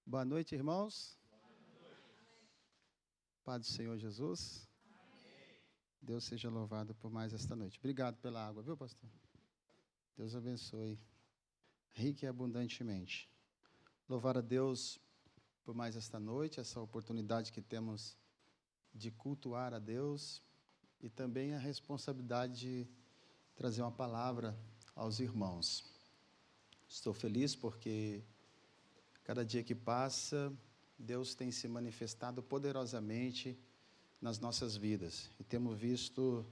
Boa noite, irmãos. Paz do Senhor Jesus. Deus seja louvado por mais esta noite. Obrigado pela água, viu, pastor? Deus abençoe, rica e abundantemente. Louvar a Deus por mais esta noite, essa oportunidade que temos de cultuar a Deus e também a responsabilidade de trazer uma palavra aos irmãos. Estou feliz porque cada dia que passa, Deus tem se manifestado poderosamente nas nossas vidas. E temos visto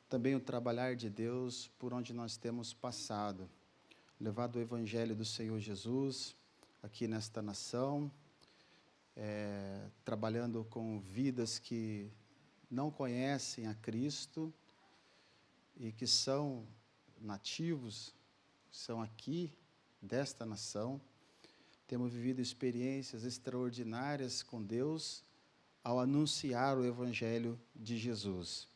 também o trabalhar de Deus por onde nós temos passado. Levado o Evangelho do Senhor Jesus aqui nesta nação, trabalhando com vidas que não conhecem a Cristo e que são nativos, são aqui desta nação. Temos vivido experiências extraordinárias com Deus ao anunciar o Evangelho de Jesus.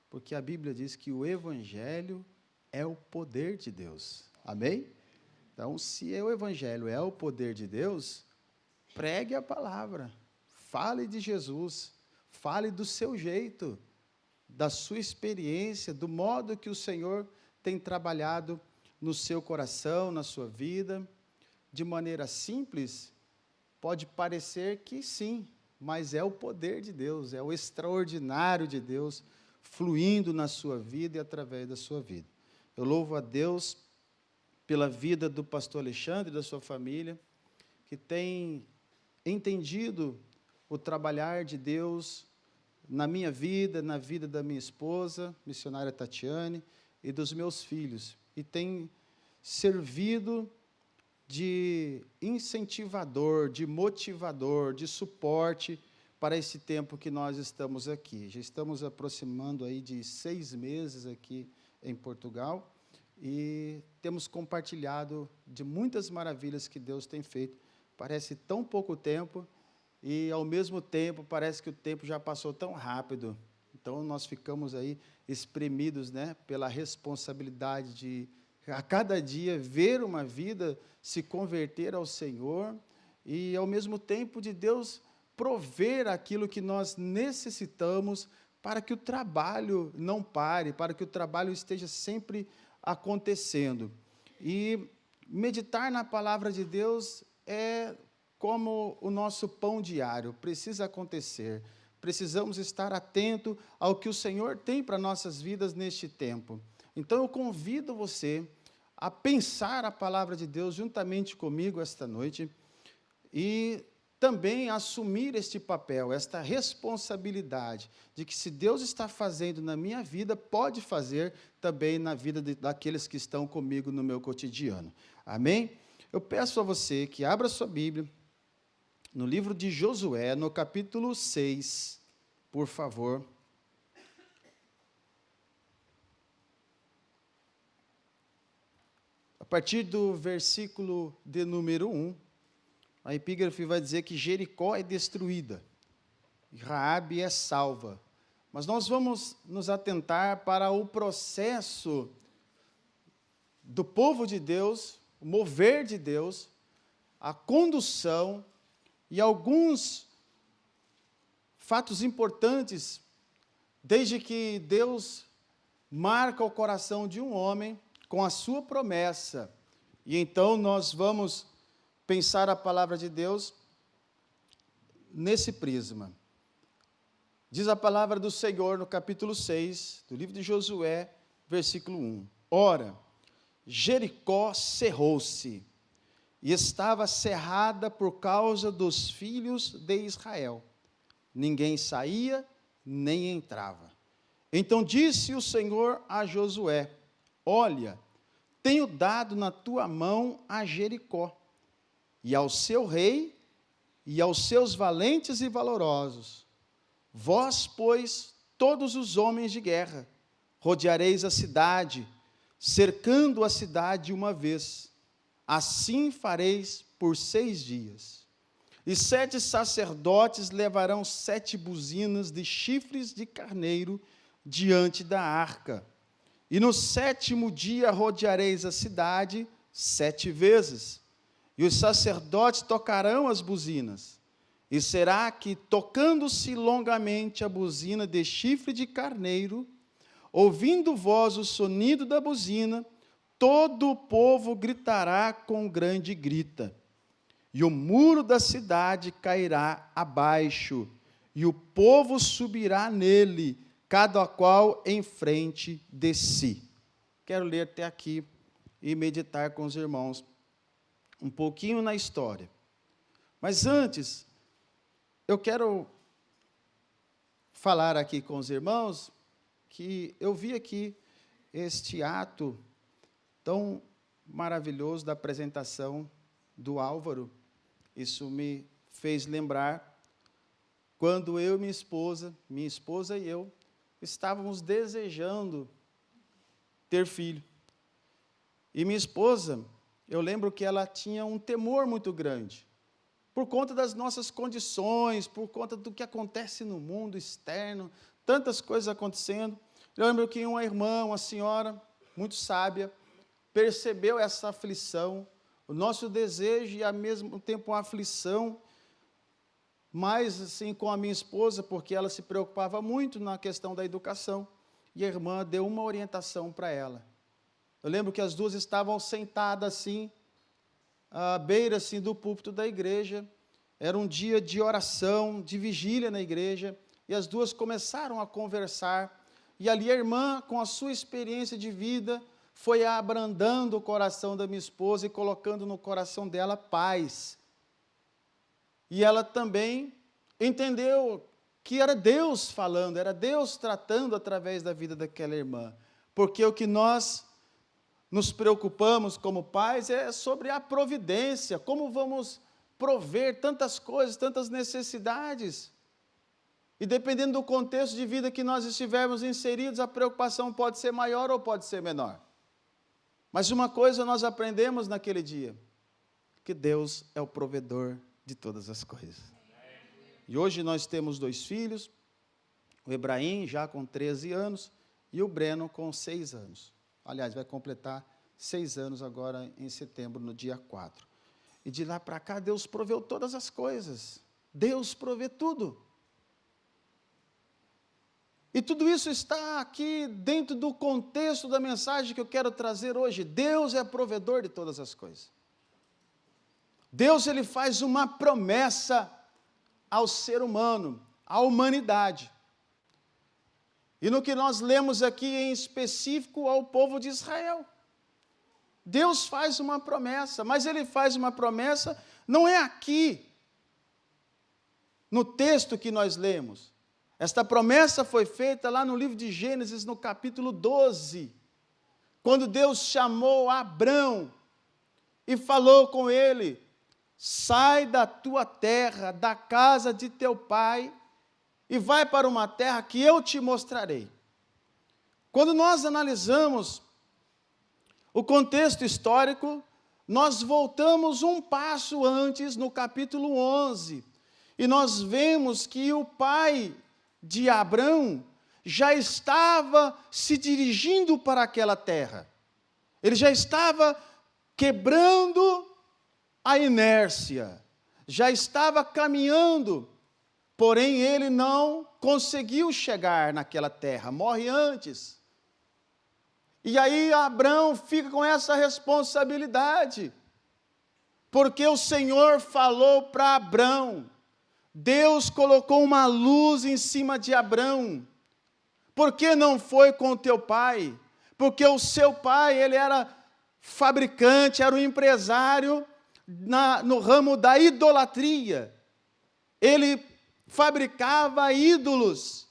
Porque a Bíblia diz que o Evangelho é o poder de Deus. Amém? Então, se o Evangelho é o poder de Deus, pregue a palavra, fale de Jesus, fale do seu jeito, da sua experiência, do modo que o Senhor tem trabalhado no seu coração, na sua vida. De maneira simples, pode parecer que sim, mas é o poder de Deus, é o extraordinário de Deus fluindo na sua vida e através da sua vida. Eu louvo a Deus pela vida do pastor Alexandre e da sua família, que tem entendido o trabalhar de Deus na minha vida, na vida da minha esposa, missionária Tatiane, e dos meus filhos, e tem servido de incentivador, de motivador, de suporte para esse tempo que nós estamos aqui. Já estamos aproximando aí de 6 meses aqui em Portugal e temos compartilhado de muitas maravilhas que Deus tem feito. Parece tão pouco tempo e, ao mesmo tempo, parece que o tempo já passou tão rápido. Então, nós ficamos aí espremidos, né, pela responsabilidade de a cada dia ver uma vida se converter ao Senhor e, ao mesmo tempo, de Deus prover aquilo que nós necessitamos para que o trabalho não pare, para que o trabalho esteja sempre acontecendo. E meditar na palavra de Deus é como o nosso pão diário, precisa acontecer. Precisamos estar atentos ao que o Senhor tem para nossas vidas neste tempo. Então, eu convido você a pensar a palavra de Deus juntamente comigo esta noite e também assumir este papel, esta responsabilidade de que, se Deus está fazendo na minha vida, pode fazer também na vida daqueles que estão comigo no meu cotidiano. Amém? Eu peço a você que abra sua Bíblia no livro de Josué, no capítulo 6, por favor. A partir do versículo de número 1, a epígrafe vai dizer que Jericó é destruída e Raabe é salva. Mas nós vamos nos atentar para o processo do povo de Deus, o mover de Deus, a condução e alguns fatos importantes, desde que Deus marca o coração de um homem com a sua promessa. E então nós vamos pensar a palavra de Deus nesse prisma. Diz a palavra do Senhor no capítulo 6, do livro de Josué, versículo 1. Ora, Jericó cerrou-se, e estava cerrada por causa dos filhos de Israel. Ninguém saía, nem entrava. Então disse o Senhor a Josué: olha, tenho dado na tua mão a Jericó, e ao seu rei, e aos seus valentes e valorosos. Vós, pois, todos os homens de guerra, rodeareis a cidade, cercando a cidade uma vez. Assim fareis por 6 dias. E 7 sacerdotes levarão 7 buzinas de chifres de carneiro diante da arca. E no 7º dia rodeareis a cidade 7 vezes. e os sacerdotes tocarão as buzinas. E será que, tocando-se longamente a buzina de chifre de carneiro, ouvindo vós o sonido da buzina, todo o povo gritará com grande grita, e o muro da cidade cairá abaixo, e o povo subirá nele, cada qual em frente de si. Quero ler até aqui e meditar com os irmãos um pouquinho na história. Mas antes, eu quero falar aqui com os irmãos que eu vi aqui este ato tão maravilhoso da apresentação do Álvaro. Isso me fez lembrar quando eu e minha esposa e eu, estávamos desejando ter filho. E minha esposa, eu lembro que ela tinha um temor muito grande, por conta das nossas condições, por conta do que acontece no mundo externo, tantas coisas acontecendo. Eu lembro que uma irmã, uma senhora muito sábia, percebeu essa aflição, o nosso desejo e, ao mesmo tempo, uma aflição, mais assim com a minha esposa, porque ela se preocupava muito na questão da educação, e a irmã deu uma orientação para ela. Eu lembro que as duas estavam sentadas assim, à beira assim, do púlpito da igreja, era um dia de oração, de vigília na igreja, e as duas começaram a conversar, e ali a irmã, com a sua experiência de vida, foi abrandando o coração da minha esposa e colocando no coração dela paz. E ela também entendeu que era Deus falando, era Deus tratando através da vida daquela irmã, porque o que nós nos preocupamos como pais é sobre a providência, como vamos prover tantas coisas, tantas necessidades. E dependendo do contexto de vida que nós estivermos inseridos, a preocupação pode ser maior ou pode ser menor. Mas uma coisa nós aprendemos naquele dia, que Deus é o provedor de todas as coisas. E hoje nós temos 2 filhos, o Ebraim já com 13 anos e o Breno com 6 anos. Aliás, vai completar 6 anos agora em setembro, no dia 4. E de lá para cá, Deus proveu todas as coisas. Deus provê tudo. E tudo isso está aqui dentro do contexto da mensagem que eu quero trazer hoje. Deus é provedor de todas as coisas. Deus, ele faz uma promessa ao ser humano, à humanidade. E no que nós lemos aqui, em específico, ao povo de Israel. Deus faz uma promessa, mas ele faz uma promessa, não é aqui, no texto que nós lemos. Esta promessa foi feita lá no livro de Gênesis, no capítulo 12, quando Deus chamou Abrão e falou com ele: sai da tua terra, da casa de teu pai, e vai para uma terra que eu te mostrarei. Quando nós analisamos o contexto histórico, nós voltamos um passo antes, no capítulo 11, e nós vemos que o pai de Abrão já estava se dirigindo para aquela terra. Ele já estava quebrando a inércia, já estava caminhando, porém ele não conseguiu chegar naquela terra, morre antes. E aí Abrão fica com essa responsabilidade, porque o Senhor falou para Abrão, Deus colocou uma luz em cima de Abrão. Por que não foi com o teu pai? Porque o seu pai, ele era fabricante, era um empresário no ramo da idolatria. Ele fabricava ídolos,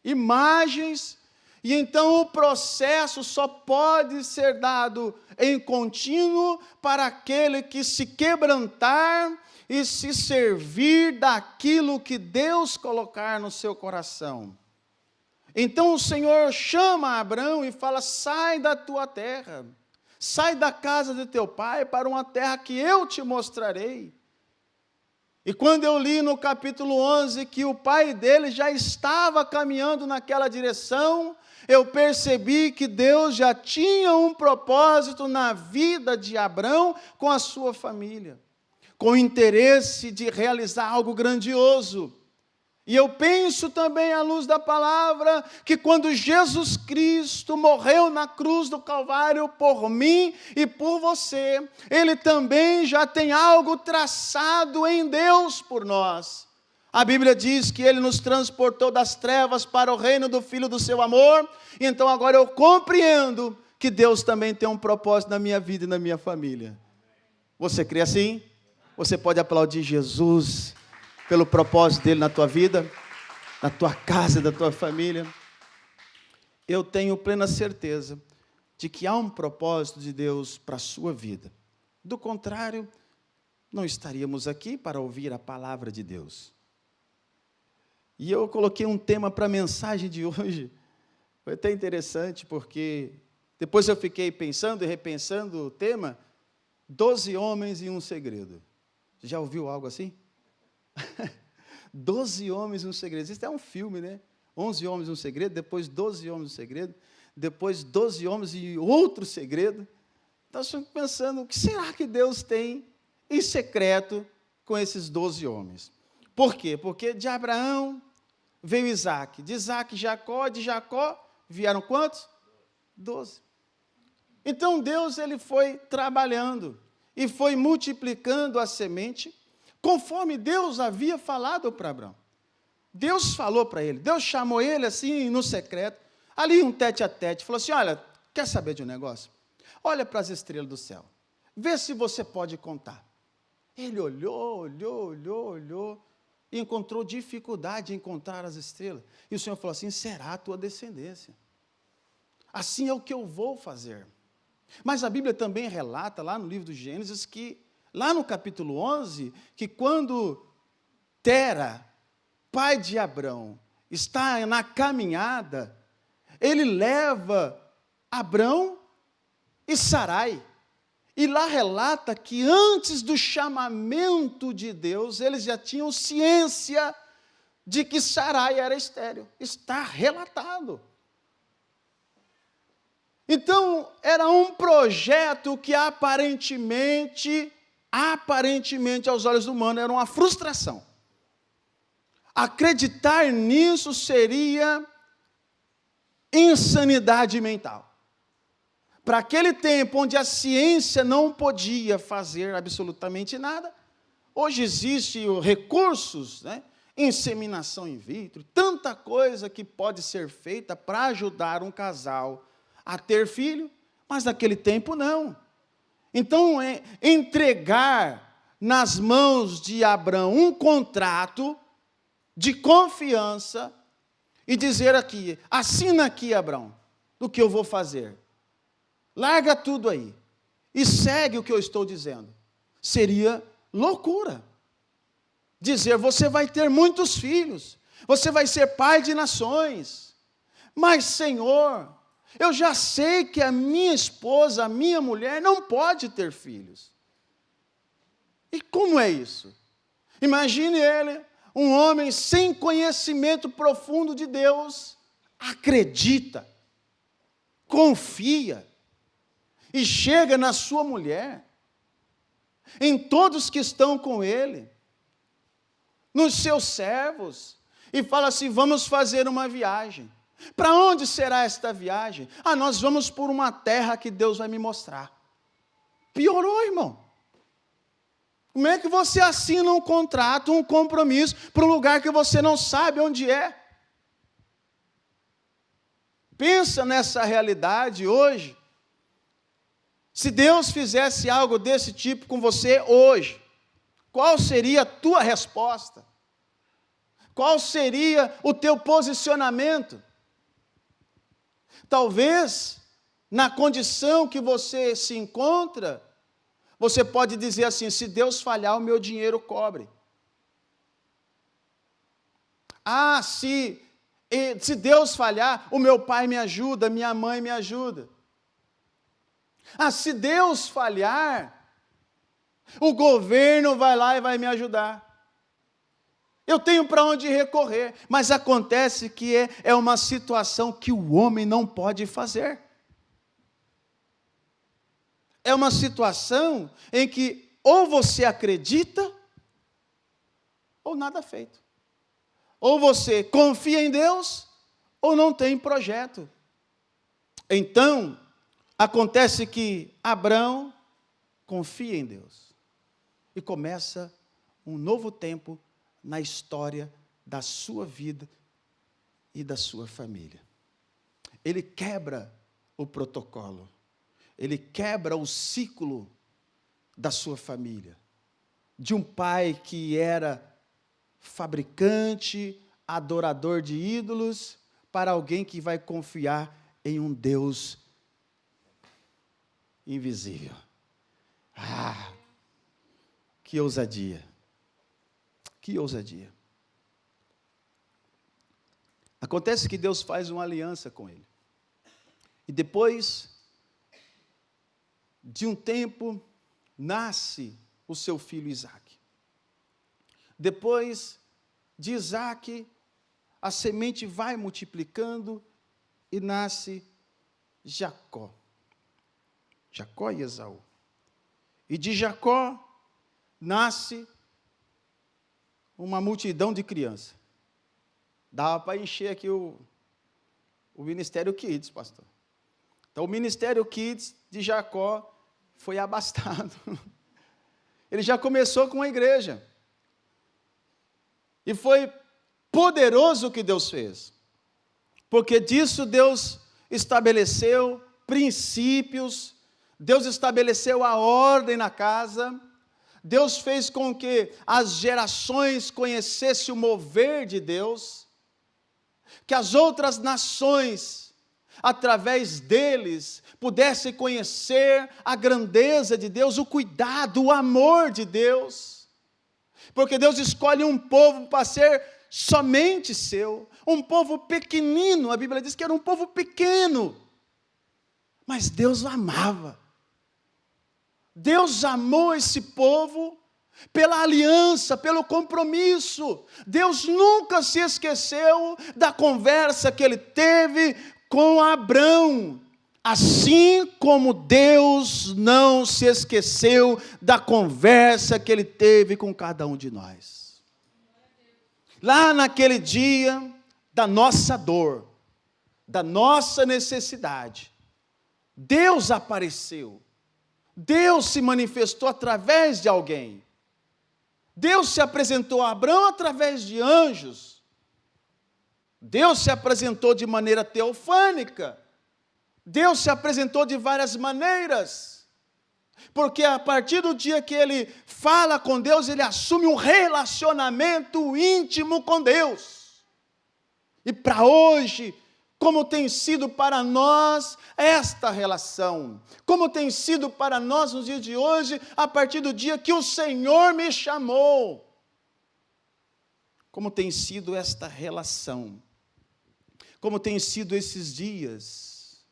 imagens, e então o processo só pode ser dado em contínuo para aquele que se quebrantar e se servir daquilo que Deus colocar no seu coração. Então o Senhor chama Abrão e fala: sai da tua terra, sai da casa de teu pai para uma terra que eu te mostrarei. E quando eu li no capítulo 11 que o pai dele já estava caminhando naquela direção, eu percebi que Deus já tinha um propósito na vida de Abrão com a sua família, com o interesse de realizar algo grandioso. E eu penso também, à luz da palavra, que quando Jesus Cristo morreu na cruz do Calvário por mim e por você, Ele também já tem algo traçado em Deus por nós. A Bíblia diz que Ele nos transportou das trevas para o reino do Filho do seu amor, então agora eu compreendo que Deus também tem um propósito na minha vida e na minha família. Você crê assim? Você pode aplaudir Jesus pelo propósito dele na tua vida, na tua casa, da tua família. Eu tenho plena certeza de que há um propósito de Deus para a sua vida. Do contrário, não estaríamos aqui para ouvir a palavra de Deus. E eu coloquei um tema para a mensagem de hoje. Foi até interessante, porque depois eu fiquei pensando e repensando o tema, 12 homens e um segredo. Já ouviu algo assim? 12 homens e um segredo. Isso é um filme, né? 11 homens e um segredo, depois 12 homens e um segredo, depois 12 homens e outro segredo. Então, eu fico pensando, o que será que Deus tem em secreto com esses 12 homens? Por quê? Porque de Abraão veio Isaac, de Isaac Jacó, de Jacó vieram quantos? 12. Então, Deus ele foi trabalhando e foi multiplicando a semente, conforme Deus havia falado para Abraão. Deus falou para ele, Deus chamou ele assim no secreto, ali um tete a tete, falou assim, olha, quer saber de um negócio? Olha para as estrelas do céu, vê se você pode contar. Ele olhou, e encontrou dificuldade em contar as estrelas. E o Senhor falou assim, será a tua descendência. Assim é o que eu vou fazer. Mas a Bíblia também relata, lá no livro do Gênesis, que lá no capítulo 11, que quando Tera, pai de Abrão, está na caminhada, ele leva Abrão e Sarai. E lá relata que antes do chamamento de Deus, eles já tinham ciência de que Sarai era estéril. Está relatado. Então, era um projeto que aparentemente aos olhos humanos, era uma frustração. Acreditar nisso seria insanidade mental. Para aquele tempo onde a ciência não podia fazer absolutamente nada, hoje existem recursos, né? Inseminação in vitro, tanta coisa que pode ser feita para ajudar um casal a ter filho, mas naquele tempo não. Então, entregar nas mãos de Abrão um contrato de confiança e dizer aqui, assina aqui, Abrão, do que eu vou fazer. Larga tudo aí e segue o que eu estou dizendo. Seria loucura. Dizer, você vai ter muitos filhos, você vai ser pai de nações. Mas, Senhor, eu já sei que a minha esposa, a minha mulher, não pode ter filhos. E como é isso? Imagine ele, um homem sem conhecimento profundo de Deus, acredita, confia, e chega na sua mulher, em todos que estão com ele, nos seus servos, e fala assim, vamos fazer uma viagem. Para onde será esta viagem? Nós vamos por uma terra que Deus vai me mostrar. Piorou, irmão. Como é que você assina um contrato, um compromisso, para um lugar que você não sabe onde é? Pensa nessa realidade hoje. Se Deus fizesse algo desse tipo com você hoje, qual seria a tua resposta? Qual seria o teu posicionamento? Talvez, na condição que você se encontra, você pode dizer assim, se Deus falhar, o meu dinheiro cobre. Se Deus falhar, o meu pai me ajuda, minha mãe me ajuda. Se Deus falhar, o governo vai lá e vai me ajudar. eu tenho para onde recorrer, mas acontece que é uma situação que o homem não pode fazer. É uma situação em que ou você acredita, ou nada feito. Ou você confia em Deus, ou não tem projeto. Então, acontece que Abrão confia em Deus. E começa um novo tempo na história da sua vida e da sua família. Ele quebra o protocolo. Ele quebra o ciclo da sua família. De um pai que era fabricante, adorador de ídolos, para alguém que vai confiar em um Deus invisível. Ah, que ousadia! Que ousadia! Acontece que Deus faz uma aliança com ele. E depois de um tempo, nasce o seu filho Isaque. Depois de Isaque, a semente vai multiplicando e nasce Jacó. Jacó e Esaú. E de Jacó nasce uma multidão de crianças. Dava para encher aqui o Ministério Kids, pastor. Então, o Ministério Kids de Jacó foi abastado. Ele já começou com a igreja. E foi poderoso o que Deus fez. Porque disso Deus estabeleceu princípios, Deus estabeleceu a ordem na casa, Deus fez com que as gerações conhecessem o mover de Deus, que as outras nações, através deles, pudessem conhecer a grandeza de Deus, o cuidado, o amor de Deus, porque Deus escolhe um povo para ser somente seu, um povo pequenino. A Bíblia diz que era um povo pequeno, mas Deus o amava. Deus amou esse povo pela aliança, pelo compromisso. Deus nunca se esqueceu da conversa que ele teve com Abrão, assim como Deus não se esqueceu da conversa que ele teve com cada um de nós. Lá naquele dia da nossa dor, da nossa necessidade, Deus apareceu, Deus se manifestou através de alguém, Deus se apresentou a Abrão através de anjos, Deus se apresentou de maneira teofânica, Deus se apresentou de várias maneiras, porque a partir do dia que ele fala com Deus, ele assume um relacionamento íntimo com Deus. E para hoje, como tem sido para nós esta relação, como tem sido para nós nos dias de hoje, a partir do dia que o Senhor me chamou, como tem sido esta relação, como tem sido esses dias,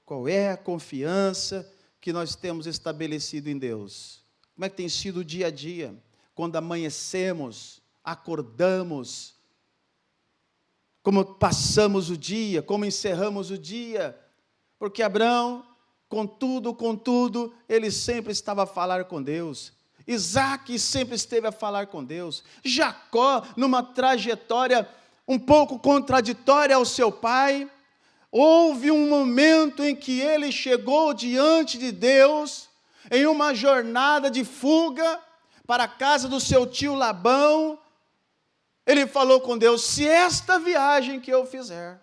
qual é a confiança que nós temos estabelecido em Deus? Como é que tem sido o dia a dia, quando amanhecemos, acordamos, como passamos o dia, como encerramos o dia? Porque Abrão, contudo, ele sempre estava a falar com Deus. Isaque sempre esteve a falar com Deus. Jacó, numa trajetória um pouco contraditória ao seu pai, houve um momento em que ele chegou diante de Deus, em uma jornada de fuga, para a casa do seu tio Labão. Ele falou com Deus: se esta viagem que eu fizer,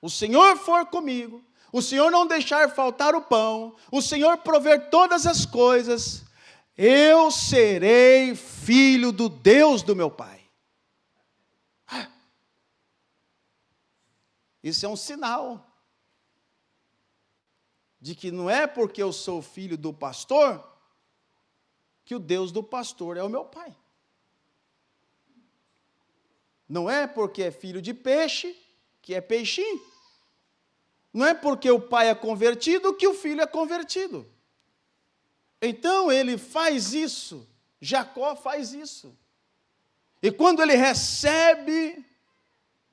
o Senhor for comigo, o Senhor não deixar faltar o pão, o Senhor prover todas as coisas, eu serei filho do Deus do meu pai. Isso é um sinal de que não é porque eu sou filho do pastor que o Deus do pastor é o meu pai. Não é porque é filho de peixe que é peixinho. Não é porque o pai é convertido que o filho é convertido. Então ele faz isso, Jacó faz isso. E quando ele recebe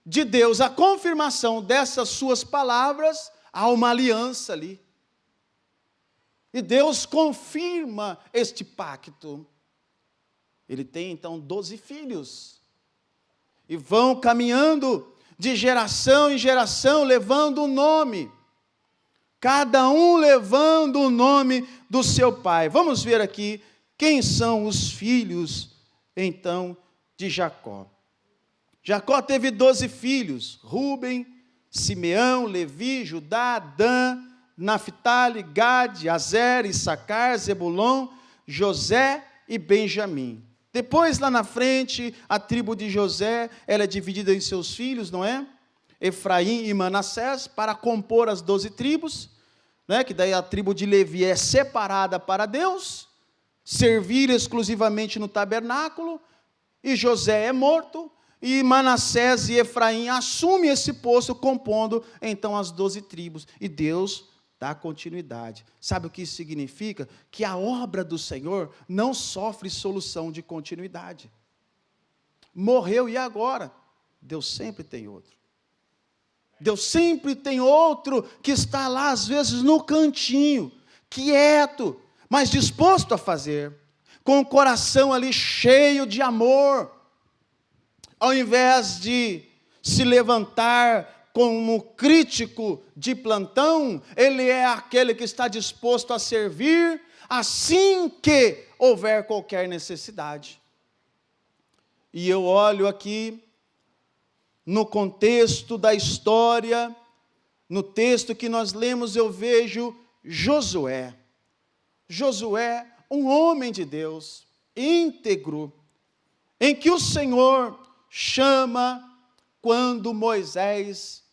de Deus a confirmação dessas suas palavras, há uma aliança ali. E Deus confirma este pacto. Ele tem então 12 filhos. E vão caminhando de geração em geração, levando um nome. Cada um levando o nome do seu pai. Vamos ver aqui quem são os filhos, então, de Jacó. Jacó teve 12 filhos: Rúben, Simeão, Levi, Judá, Dan, Naphtali, Gade, Azer, Issacar, Zebulon, José e Benjamim. Depois, lá na frente, a tribo de José, ela é dividida em seus filhos, não é? Efraim e Manassés, para compor as 12 tribos, né? Que daí a tribo de Levi é separada para Deus, servir exclusivamente no tabernáculo, e José é morto, e Manassés e Efraim assumem esse posto, compondo então as 12 tribos, e Deus dá continuidade. Sabe o que isso significa? Que a obra do Senhor não sofre solução de continuidade. Morreu e agora? Deus sempre tem outro. Deus sempre tem outro que está lá, às vezes, no cantinho, quieto, mas disposto a fazer, com o coração ali cheio de amor. Ao invés de se levantar como crítico de plantão, ele é aquele que está disposto a servir assim que houver qualquer necessidade. E eu olho aqui no contexto da história, no texto que nós lemos, eu vejo Josué. Josué, um homem de Deus, íntegro, em que o Senhor chama quando Moisés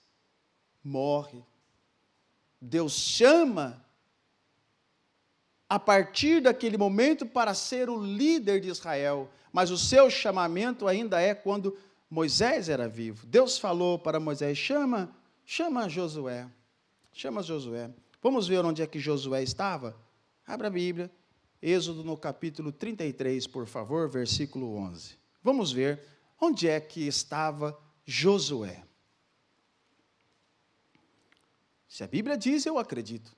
morre. Deus chama a partir daquele momento para ser o líder de Israel, mas o seu chamamento ainda é quando Moisés era vivo. Deus falou para Moisés: chama Josué. Chama Josué. Vamos ver onde é que Josué estava? Abra a Bíblia, Êxodo no capítulo 33, por favor, versículo 11. Vamos ver onde é que estava Josué. Se a Bíblia diz, eu acredito.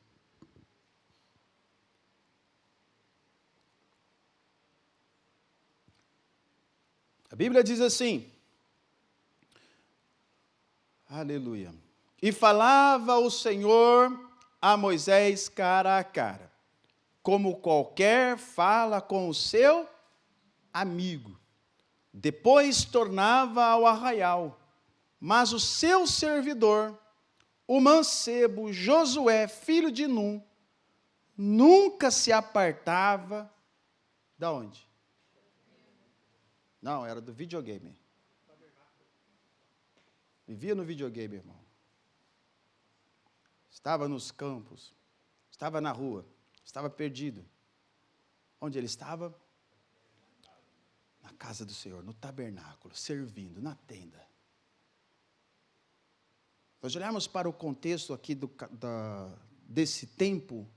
A Bíblia diz assim, aleluia, e falava o Senhor a Moisés cara a cara, como qualquer fala com o seu amigo. Depois tornava ao arraial, mas o seu servidor, o mancebo Josué, filho de Num, nunca se apartava da onde? Não, era do videogame. Vivia no videogame, irmão. Estava nos campos, estava na rua, estava perdido. Onde ele estava? Na casa do Senhor, no tabernáculo, servindo, na tenda. Nós olharmos para o contexto aqui desse tempo,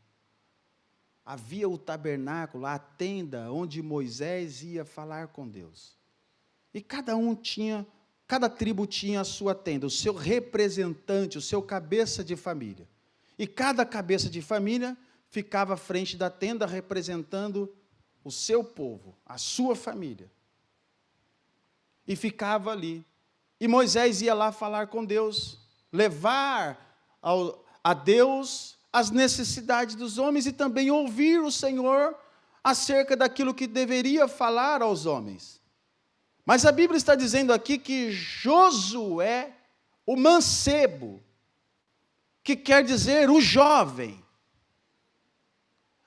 havia o tabernáculo, a tenda, onde Moisés ia falar com Deus. E cada tribo tinha a sua tenda, o seu representante, o seu cabeça de família. E cada cabeça de família ficava à frente da tenda, representando o seu povo, a sua família. E ficava ali. E Moisés ia lá falar com Deus, levar a Deus as necessidades dos homens e também ouvir o Senhor acerca daquilo que deveria falar aos homens. Mas a Bíblia está dizendo aqui que Josué, o mancebo, que quer dizer o jovem,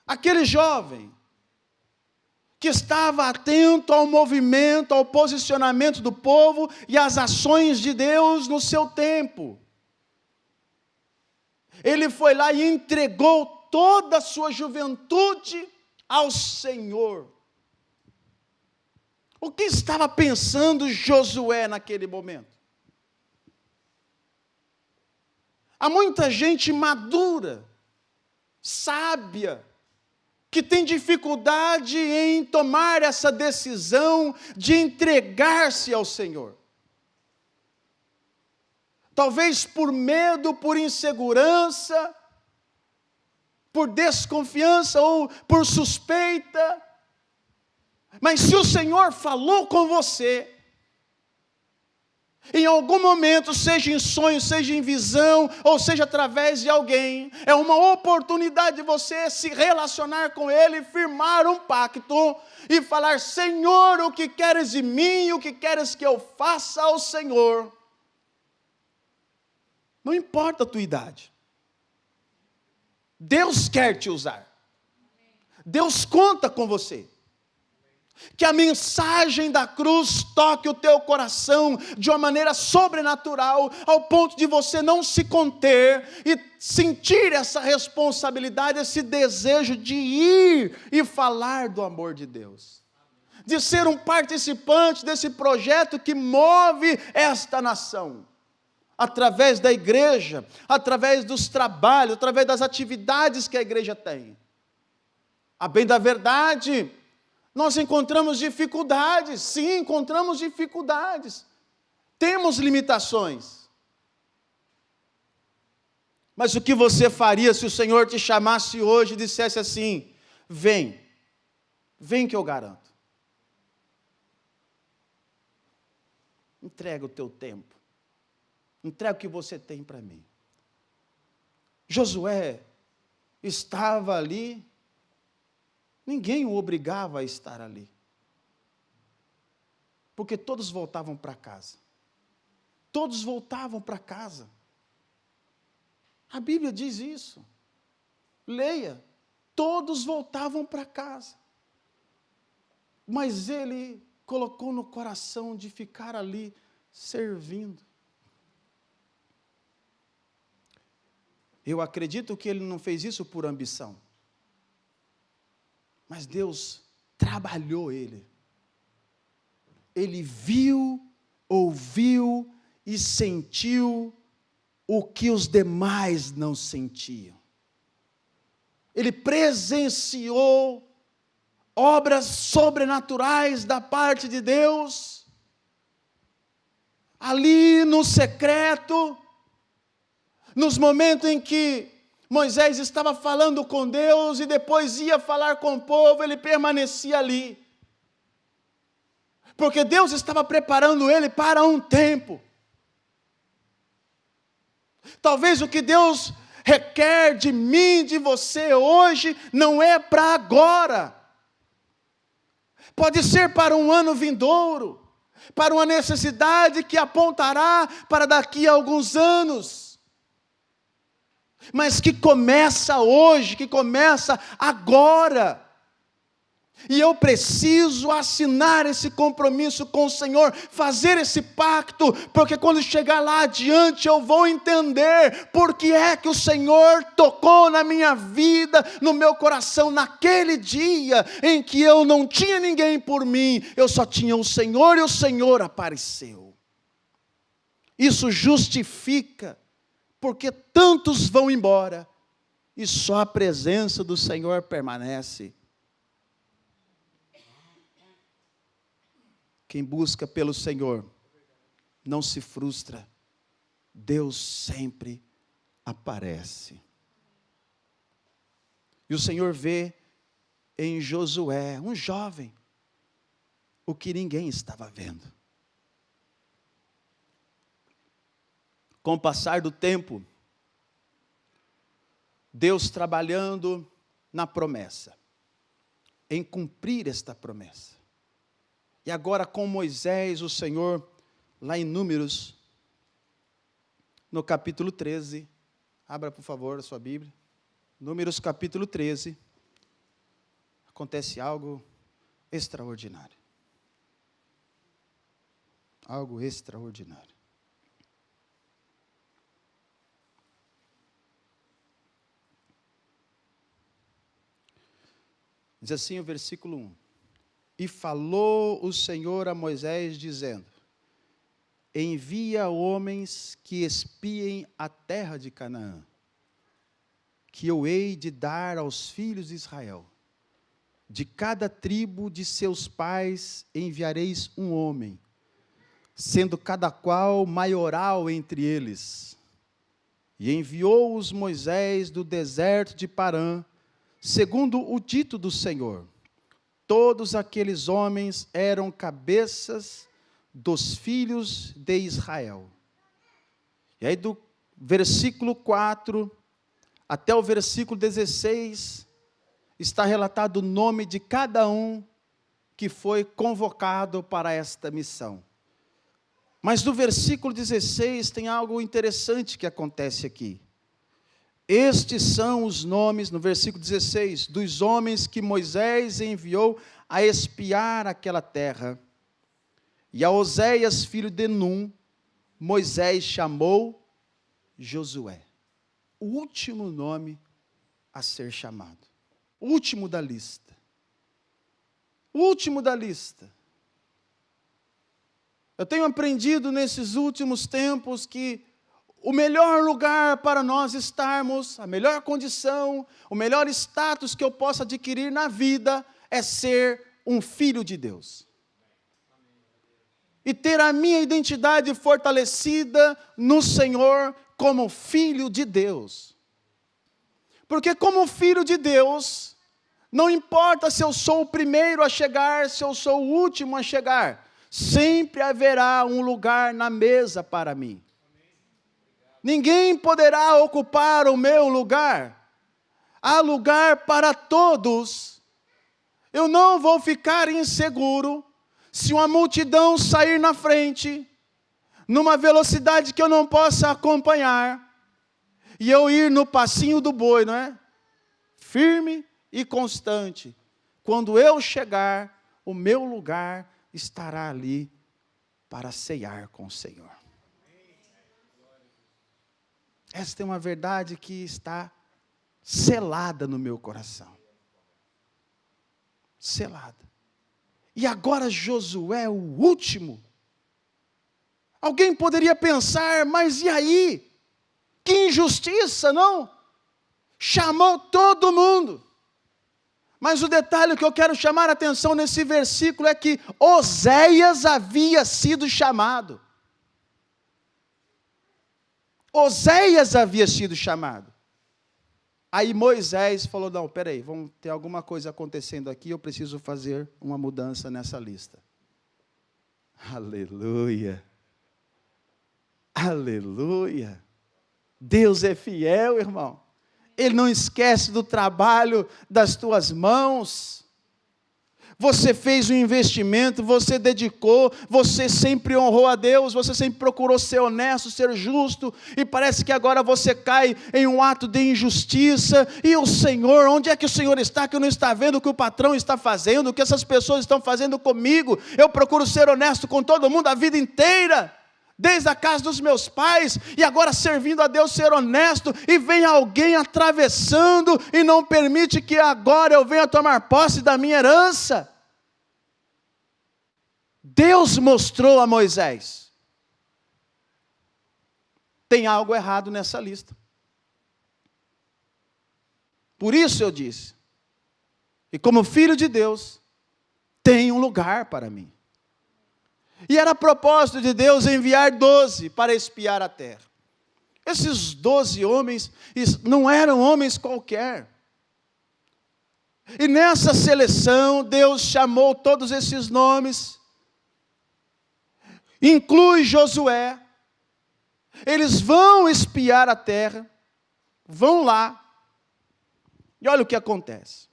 aquele jovem que estava atento ao movimento, ao posicionamento do povo e às ações de Deus no seu tempo. Ele foi lá e entregou toda a sua juventude ao Senhor. O que estava pensando Josué naquele momento? Há muita gente madura, sábia, que tem dificuldade em tomar essa decisão de entregar-se ao Senhor. Talvez por medo, por insegurança, por desconfiança ou por suspeita. Mas se o Senhor falou com você, em algum momento, seja em sonho, seja em visão, ou seja através de alguém, é uma oportunidade de você se relacionar com Ele, firmar um pacto e falar: Senhor, o que queres de mim, o que queres que eu faça ao Senhor? Não importa a tua idade, Deus quer te usar, Deus conta com você. Que a mensagem da cruz toque o teu coração de uma maneira sobrenatural, ao ponto de você não se conter e sentir essa responsabilidade, esse desejo de ir e falar do amor de Deus. De ser um participante desse projeto que move esta nação. Através da igreja, através dos trabalhos, através das atividades que a igreja tem. A bem da verdade, nós encontramos dificuldades, sim, encontramos dificuldades. Temos limitações. Mas o que você faria se o Senhor te chamasse hoje e dissesse assim: vem, vem que eu garanto. Entrega o teu tempo. Entrega o que você tem para mim. Josué estava ali. Ninguém o obrigava a estar ali. Porque todos voltavam para casa. Todos voltavam para casa. A Bíblia diz isso. Leia. Todos voltavam para casa. Mas ele colocou no coração de ficar ali servindo. Eu acredito que ele não fez isso por ambição. Mas Deus trabalhou ele. Ele viu, ouviu e sentiu o que os demais não sentiam. Ele presenciou obras sobrenaturais da parte de Deus. Ali no secreto, nos momentos em que Moisés estava falando com Deus e depois ia falar com o povo, ele permanecia ali. Porque Deus estava preparando ele para um tempo. Talvez o que Deus requer de mim, de você hoje, não é para agora. Pode ser para um ano vindouro, para uma necessidade que apontará para daqui a alguns anos. Mas que começa hoje, que começa agora. E eu preciso assinar esse compromisso com o Senhor, fazer esse pacto, porque quando chegar lá adiante eu vou entender por que é que o Senhor tocou na minha vida, no meu coração, naquele dia em que eu não tinha ninguém por mim, eu só tinha o Senhor e o Senhor apareceu. Isso justifica porque tantos vão embora e só a presença do Senhor permanece. Quem busca pelo Senhor não se frustra. Deus sempre aparece. E o Senhor vê em Josué, um jovem, o que ninguém estava vendo. Com o passar do tempo, Deus trabalhando na promessa, em cumprir esta promessa. E agora com Moisés, o Senhor, lá em Números, no capítulo 13, abra por favor a sua Bíblia, Números capítulo 13, acontece algo extraordinário. Algo extraordinário. Diz assim o versículo 1. E falou o Senhor a Moisés, dizendo: envia homens que espiem a terra de Canaã, que eu hei de dar aos filhos de Israel. de cada tribo de seus pais enviareis um homem, sendo cada qual maioral entre eles. E enviou-os Moisés do deserto de Parã, segundo o dito do Senhor. Todos aqueles homens eram cabeças dos filhos de Israel. E aí do versículo 4 até o versículo 16, está relatado o nome de cada um que foi convocado para esta missão. Mas no versículo 16 tem algo interessante que acontece aqui. Estes são os nomes, no versículo 16, dos homens que Moisés enviou a espiar aquela terra. E a Oséias, filho de Num, Moisés chamou Josué. O último nome a ser chamado. O último da lista. O último da lista. Eu tenho aprendido nesses últimos tempos que o melhor lugar para nós estarmos, a melhor condição, o melhor status que eu possa adquirir na vida é ser um filho de Deus. E ter a minha identidade fortalecida no Senhor como filho de Deus. Porque como filho de Deus, não importa se eu sou o primeiro a chegar, se eu sou o último a chegar, sempre haverá um lugar na mesa para mim. Ninguém poderá ocupar o meu lugar. Há lugar para todos. Eu não vou ficar inseguro se uma multidão sair na frente, numa velocidade que eu não possa acompanhar, e eu ir no passinho do boi, não é? Firme e constante. Quando eu chegar, o meu lugar estará ali para ceiar com o Senhor. Esta é uma verdade que está selada no meu coração. Selada. E agora Josué, o último. Alguém poderia pensar, mas e aí? Que injustiça, não? Chamou todo mundo. Mas o detalhe que eu quero chamar a atenção nesse versículo é que Oséias havia sido chamado. Oséias havia sido chamado. Aí Moisés falou, não, peraí, vamos ter alguma coisa acontecendo aqui, eu preciso fazer uma mudança nessa lista. Aleluia. Aleluia. Deus é fiel, irmão. Ele não esquece do trabalho das tuas mãos. Você fez um investimento, você dedicou, você sempre honrou a Deus, você sempre procurou ser honesto, ser justo, e parece que agora você cai em um ato de injustiça, e o Senhor, onde é que o Senhor está, que não está vendo o que o patrão está fazendo, o que essas pessoas estão fazendo comigo? Eu procuro ser honesto com todo mundo a vida inteira, desde a casa dos meus pais, e agora servindo a Deus, ser honesto, e vem alguém atravessando, e não permite que agora eu venha tomar posse da minha herança. Deus mostrou a Moisés, tem algo errado nessa lista. Por isso eu disse, e como filho de Deus, tem um lugar para mim. E era propósito de Deus enviar 12 para espiar a terra. Esses 12 homens não eram homens qualquer. E nessa seleção, Deus chamou todos esses nomes, inclui Josué. Eles vão espiar a terra, vão lá, e olha o que acontece.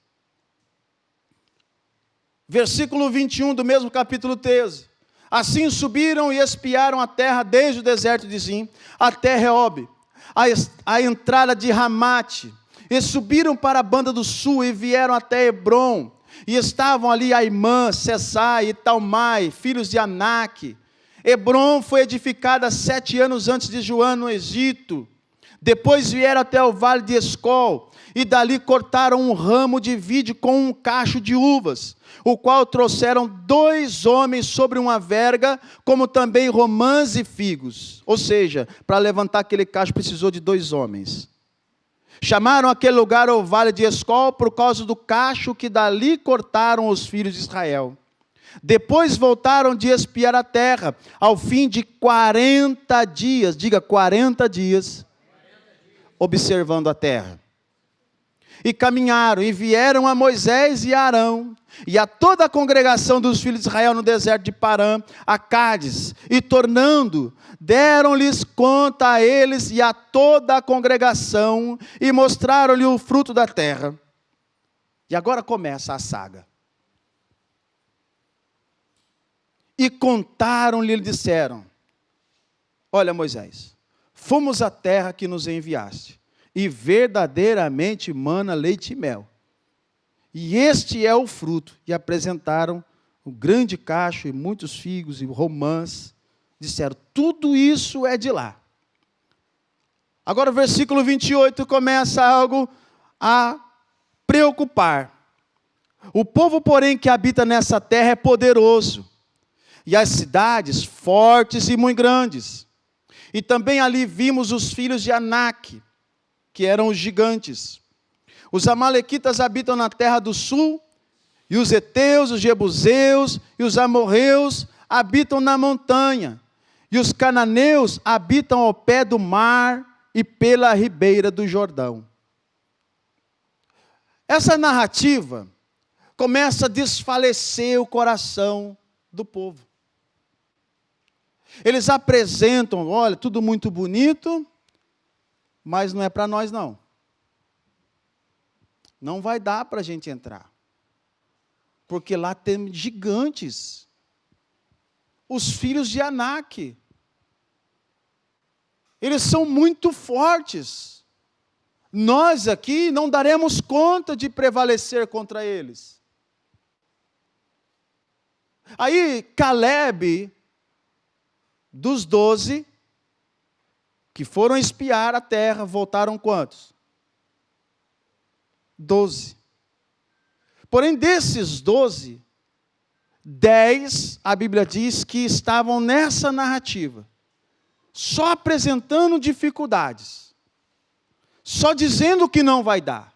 Versículo 21 do mesmo capítulo 13. Assim subiram e espiaram a terra desde o deserto de Zim até Reob, a entrada de Ramate, e subiram para a banda do sul e vieram até Hebrom, e estavam ali Aimã, Sesai e Talmai, filhos de Anak. Hebrom foi edificada 7 anos antes de João no Egito. Depois vieram até o vale de Escol, e dali cortaram um ramo de vide com um cacho de uvas, o qual trouxeram 2 homens sobre uma verga, como também romãs e figos. Ou seja, para levantar aquele cacho precisou de 2 homens. Chamaram aquele lugar o Vale de Escol por causa do cacho que dali cortaram os filhos de Israel. Depois voltaram de espiar a terra, ao fim de 40 dias, diga 40 dias, observando a terra. E caminharam, e vieram a Moisés e a Arão, e a toda a congregação dos filhos de Israel no deserto de Parã, a Cádiz, e tornando, deram-lhes conta a eles e a toda a congregação, e mostraram-lhe o fruto da terra. E agora começa a saga. E contaram-lhe e disseram: olha, Moisés, fomos à terra que nos enviaste, e verdadeiramente mana leite e mel. E este é o fruto. E apresentaram um grande cacho e muitos figos e romãs. Disseram: tudo isso é de lá. Agora o versículo 28 começa algo a preocupar. O povo, porém, que habita nessa terra é poderoso, e as cidades fortes e muito grandes. E também ali vimos os filhos de Anak, que eram os gigantes. Os amalequitas habitam na terra do sul, e os heteus, os jebuseus e os amorreus habitam na montanha, e os cananeus habitam ao pé do mar e pela ribeira do Jordão. Essa narrativa começa a desfalecer o coração do povo. Eles apresentam, olha, tudo muito bonito, mas não é para nós não. Não vai dar para a gente entrar. Porque lá tem gigantes. Os filhos de Anak. Eles são muito fortes. Nós aqui não daremos conta de prevalecer contra eles. Aí Caleb, dos 12, que foram espiar a terra, voltaram quantos? 12. Porém, desses 12, 10, a Bíblia diz que estavam nessa narrativa, só apresentando dificuldades, só dizendo que não vai dar.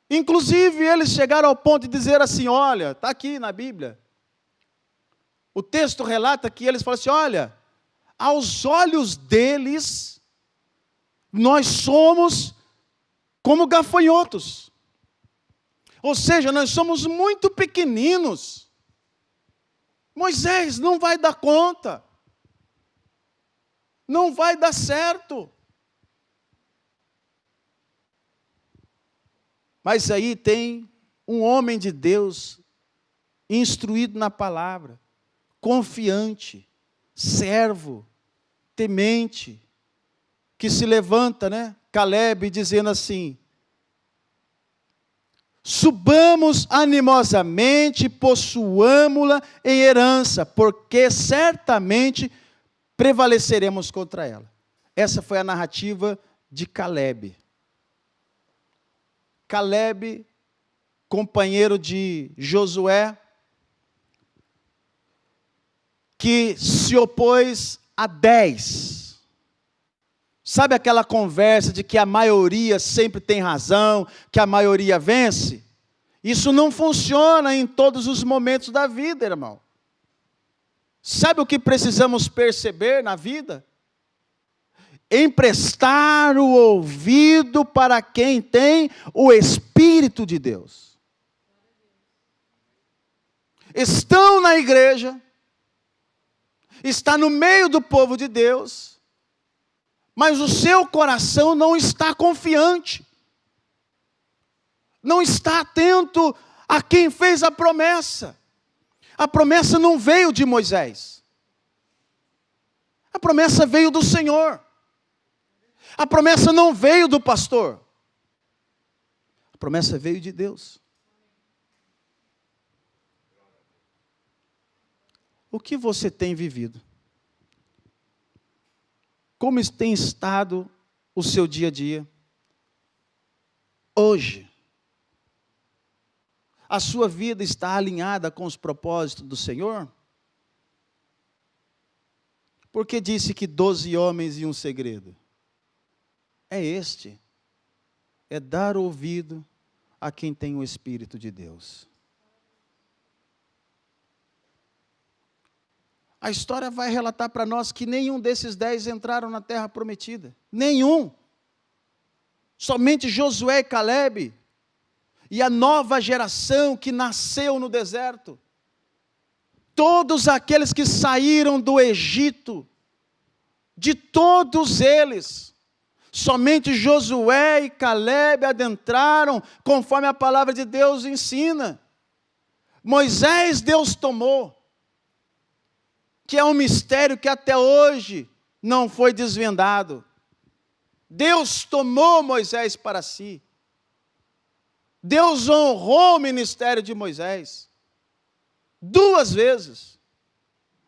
Inclusive, eles chegaram ao ponto de dizer assim: olha, está aqui na Bíblia, o texto relata que eles falam assim: olha, aos olhos deles, nós somos como gafanhotos. Ou seja, nós somos muito pequeninos. Moisés não vai dar conta. Não vai dar certo. Mas aí tem um homem de Deus, instruído na palavra, confiante, servo, temente, que se levanta, Caleb, dizendo assim: subamos animosamente, possuamo-la em herança, porque certamente prevaleceremos contra ela. Essa foi a narrativa de Caleb. Caleb, companheiro de Josué, que se opôs a 10. Sabe aquela conversa de que a maioria sempre tem razão, que a maioria vence? Isso não funciona em todos os momentos da vida, irmão. Sabe o que precisamos perceber na vida? Emprestar o ouvido para quem tem o Espírito de Deus. Estão na igreja, está no meio do povo de Deus, mas o seu coração não está confiante, não está atento a quem fez a promessa. A promessa não veio de Moisés, a promessa veio do Senhor, a promessa não veio do pastor, a promessa veio de Deus. O que você tem vivido? Como tem estado o seu dia a dia? Hoje, a sua vida está alinhada com os propósitos do Senhor? Porque disse que 12 homens e um segredo. é este: é dar ouvido a quem tem o Espírito de Deus. A história vai relatar para nós que nenhum desses 10 entraram na terra prometida. Nenhum. Somente Josué e Calebe. E a nova geração que nasceu no deserto. Todos aqueles que saíram do Egito, de todos eles, somente Josué e Calebe adentraram, conforme a palavra de Deus ensina. Moisés Deus tomou, que é um mistério que até hoje não foi desvendado. Deus tomou Moisés para si. Deus honrou o ministério de Moisés 2 vezes.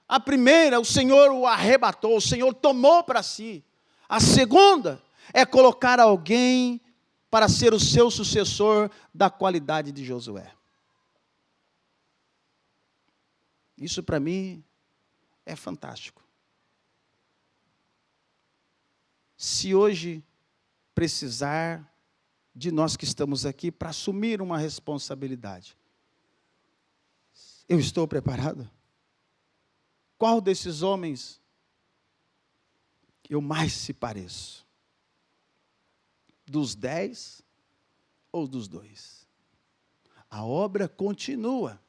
A primeira, o Senhor o arrebatou, o Senhor tomou para si. A segunda é colocar alguém para ser o seu sucessor da qualidade de Josué. Isso para mim é fantástico. Se hoje precisar de nós que estamos aqui para assumir uma responsabilidade, eu estou preparado? Qual desses homens eu mais se pareço? Dos 10 ou dos 2? A obra continua.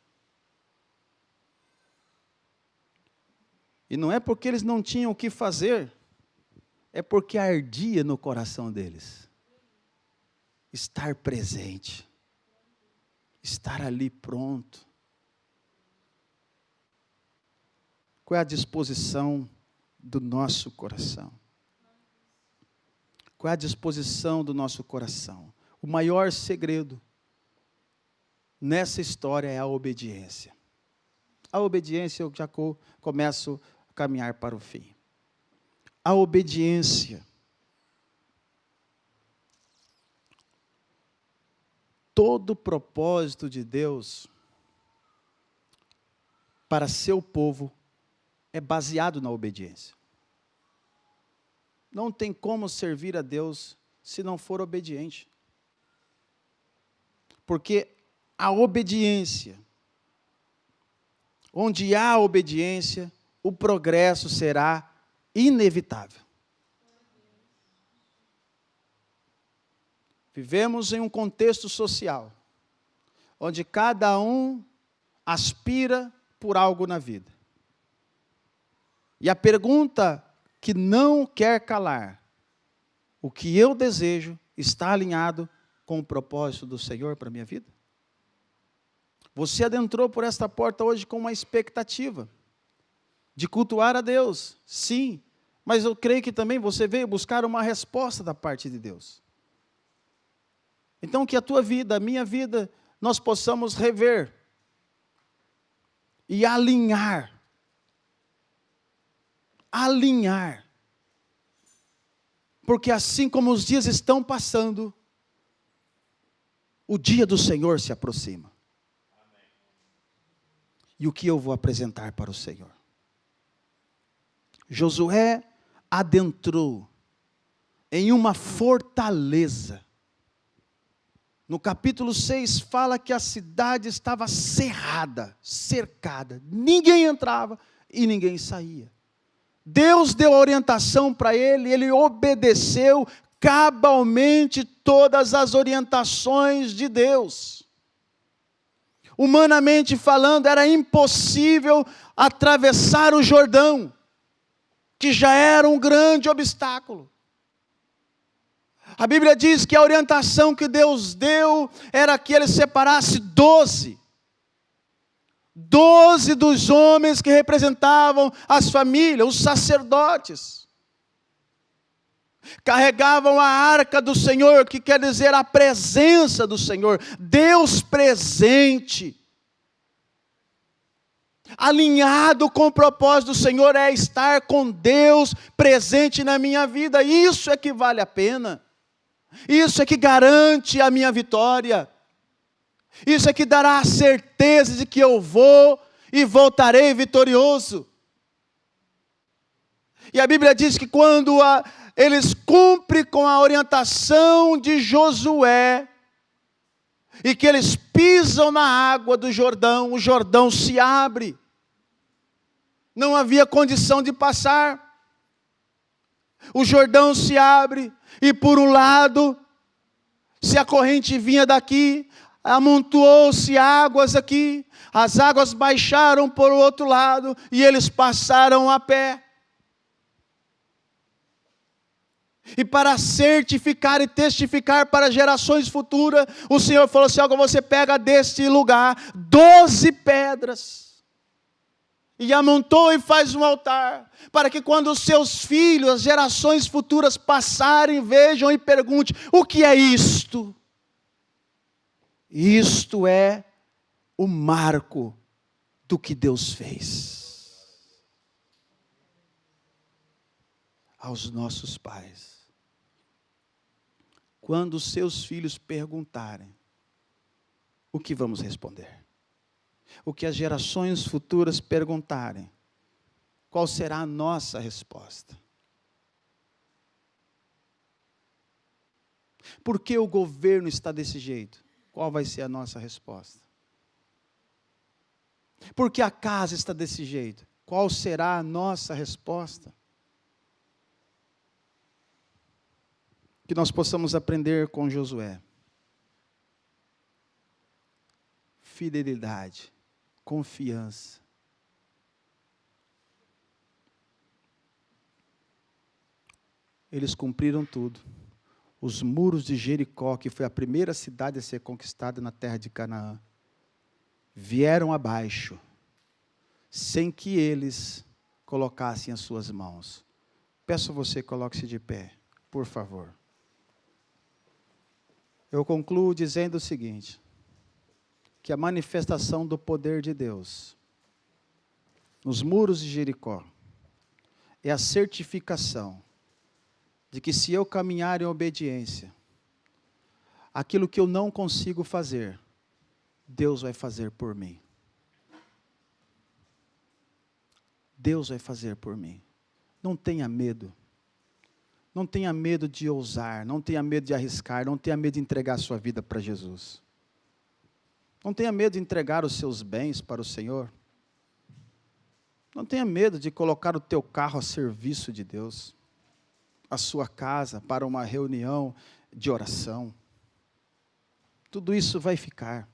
E não é porque eles não tinham o que fazer, é porque ardia no coração deles. Estar presente, estar ali pronto. Qual é a disposição do nosso coração? Qual é a disposição do nosso coração? O maior segredo nessa história é a obediência. A obediência, eu já começo a caminhar para o fim. A obediência. Todo o propósito de Deus para seu povo é baseado na obediência. Não tem como servir a Deus se não for obediente. Porque a obediência, onde há obediência, o progresso será inevitável. Vivemos em um contexto social, onde cada um aspira por algo na vida. E a pergunta que não quer calar: o que eu desejo está alinhado com o propósito do Senhor para a minha vida? Você adentrou por esta porta hoje com uma expectativa de cultuar a Deus, sim, mas eu creio que também você veio buscar uma resposta da parte de Deus. Então que a tua vida, a minha vida, nós possamos rever e alinhar. Porque assim como os dias estão passando, o dia do Senhor se aproxima. Amém. E o que eu vou apresentar para o Senhor? Josué adentrou em uma fortaleza. No capítulo 6 fala que a cidade estava cerrada, cercada. Ninguém entrava e ninguém saía. Deus deu orientação para ele, ele obedeceu cabalmente todas as orientações de Deus. Humanamente falando, era impossível atravessar o Jordão, que já era um grande obstáculo. A Bíblia diz que a orientação que Deus deu era que ele separasse 12 dos homens que representavam as famílias, os sacerdotes. Carregavam a arca do Senhor, que quer dizer a presença do Senhor, Deus presente. Alinhado com o propósito do Senhor é estar com Deus presente na minha vida. Isso é que vale a pena. Isso é que garante a minha vitória. Isso é que dará a certeza de que eu vou e voltarei vitorioso. E a Bíblia diz que quando eles cumprem com a orientação de Josué, e que eles pisam na água do Jordão, o Jordão se abre. Não havia condição de passar. O Jordão se abre, e por um lado, se a corrente vinha daqui, amontoou-se águas aqui, as águas baixaram por outro lado, e eles passaram a pé. E para certificar e testificar para gerações futuras, o Senhor falou assim: agora você pega deste lugar 12 pedras, e amontou e faz um altar, para que quando os seus filhos, as gerações futuras passarem, vejam e perguntem: o que é isto? Isto é o marco do que Deus fez aos nossos pais. Quando os seus filhos perguntarem, o que vamos responder? O que as gerações futuras perguntarem, qual será a nossa resposta? Por que o governo está desse jeito? Qual vai ser a nossa resposta? Por que a casa está desse jeito? Qual será a nossa resposta? Que nós possamos aprender com Josué. Fidelidade, confiança. Eles cumpriram tudo. Os muros de Jericó, que foi a primeira cidade a ser conquistada na terra de Canaã, vieram abaixo, sem que eles colocassem as suas mãos. Peço a você, coloque-se de pé, por favor. Eu concluo dizendo o seguinte: que a manifestação do poder de Deus nos muros de Jericó é a certificação de que, se eu caminhar em obediência, aquilo que eu não consigo fazer, Deus vai fazer por mim. Deus vai fazer por mim. Não tenha medo. Não tenha medo de ousar, não tenha medo de arriscar, não tenha medo de entregar a sua vida para Jesus. Não tenha medo de entregar os seus bens para o Senhor. Não tenha medo de colocar o teu carro a serviço de Deus, a sua casa para uma reunião de oração. Tudo isso vai ficar.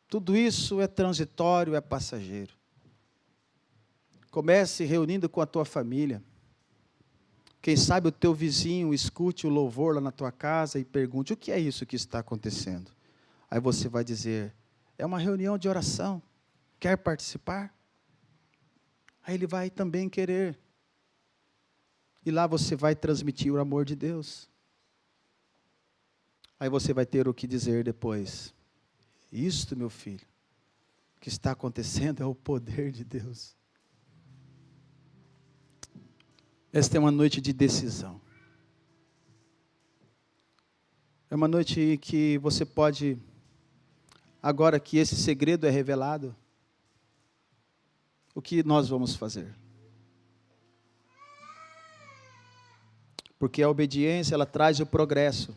Tudo isso é transitório, é passageiro. Comece reunindo com a tua família. Quem sabe o teu vizinho escute o louvor lá na tua casa e pergunte: o que é isso que está acontecendo? Aí você vai dizer: é uma reunião de oração, quer participar? Aí ele vai também querer. E lá você vai transmitir o amor de Deus. Aí você vai ter o que dizer depois: isto, meu filho, que está acontecendo é o poder de Deus. Esta é uma noite de decisão. É uma noite em que você pode, agora que esse segredo é revelado, o que nós vamos fazer? Porque a obediência, ela traz o progresso.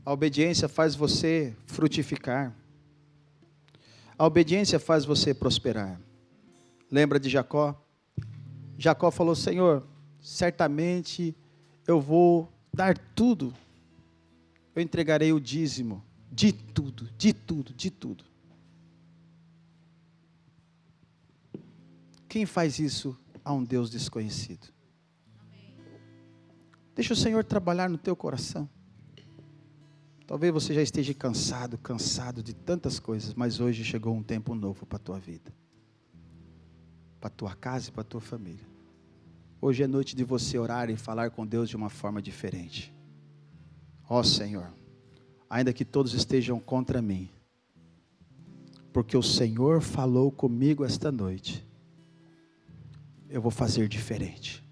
A obediência faz você frutificar. A obediência faz você prosperar. Lembra de Jacó? Jacó falou: Senhor, certamente eu vou dar tudo. Eu entregarei o dízimo de tudo, de tudo, de tudo. Quem faz isso a um Deus desconhecido? Deixa o Senhor trabalhar no teu coração. Talvez você já esteja cansado de tantas coisas, mas hoje chegou um tempo novo para a tua vida, para a tua casa e para a tua família. Hoje é noite de você orar e falar com Deus de uma forma diferente. Ó Senhor, ainda que todos estejam contra mim, porque o Senhor falou comigo esta noite, eu vou fazer diferente.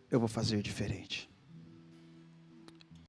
Eu vou fazer diferente.